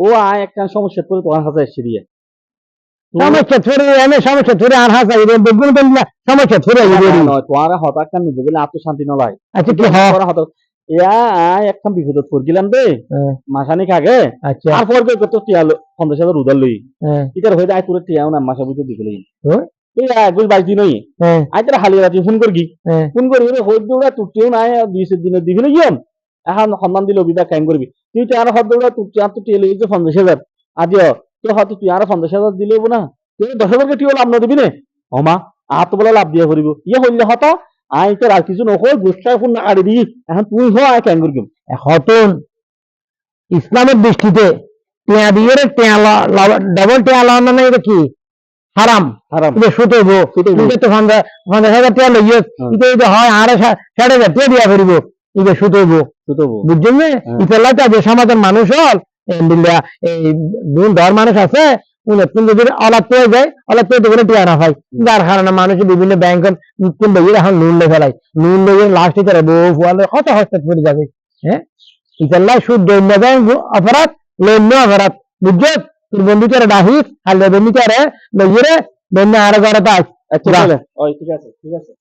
ও আয় একটা সমস্যা করে তোমার হাতে এসে দিয়ে সমস্যা ধরে আর হাসা বেগুন বেলা সমস্যা ধরে নয় তোমার হঠাৎ কান নিজে গেলে আত্মশান্তি নয়। আচ্ছা কি হঠাৎ ইয়া আয় একটা বিপদত পড়ছিলাম রে মাসানিক আগে। আচ্ছা তারপর তো টিয়ালো 50,000 উদার লই ইটার হইতে আয় তোর টিয়াও না মাসা বুঝতে দিগলি এই আগুল বাইজি নই আয় তোর হালি রাতি ফোন করগি ফোন করবি রে হইদ দৌড়া তুটিও না 20 দিনে দিবি গিয়ন এখন সম্মান দিল বিদা কাম করবি তুই তো আর হদ দৌড়া তুই আর তো টিয়া লই যে 50,000 আজিও তো হয়তো তুই আর 50,000 দিলেও না তুই 10,000 টিয়া লাভ না দিবি নে ওমা আত বলে লাভ দিয়া করিব ইয়ে হইলে হতা আয় তোর আর কিছু নকল গুষ্ঠায় ফোন না আড়ি দি এখন তুই হ আয় কাম করবি এখন ইসলামের দৃষ্টিতে টিয়া দিয়ে ডবল টিয়া লাগানো না এটা কি হারাম হারাম এটা সুতব এটা তো 50,000 টিয়া লইয়ে এটা হয় আর 60,000 টিয়া দিয়া করিব এটা সুতব বুঝছেন না ইতালাটা যে সমাজের মানুষ হল এই ধর মানুষ আছে যদি অলাপ পেয়ে যায় অলাপ পেয়ে বলে টিয়া না হয় যার কারণে মানুষ বিভিন্ন ব্যাংকের কিন্তু এখন নুন লে ফেলাই নুন লেগে লাস্টে তারা বউ ফুয়ালে কত হস্তাত করে যাবে হ্যাঁ ইতাল্লাহ শুদ্ধ ব্যাংক অপরাধ লন্য অপরাধ বুঝছো তোর বন্ধু তারা ডাহিস হালে বন্ধু তারা লইয়ে রে বন্ধু আরো ঘরে পাস আচ্ছা ঠিক আছে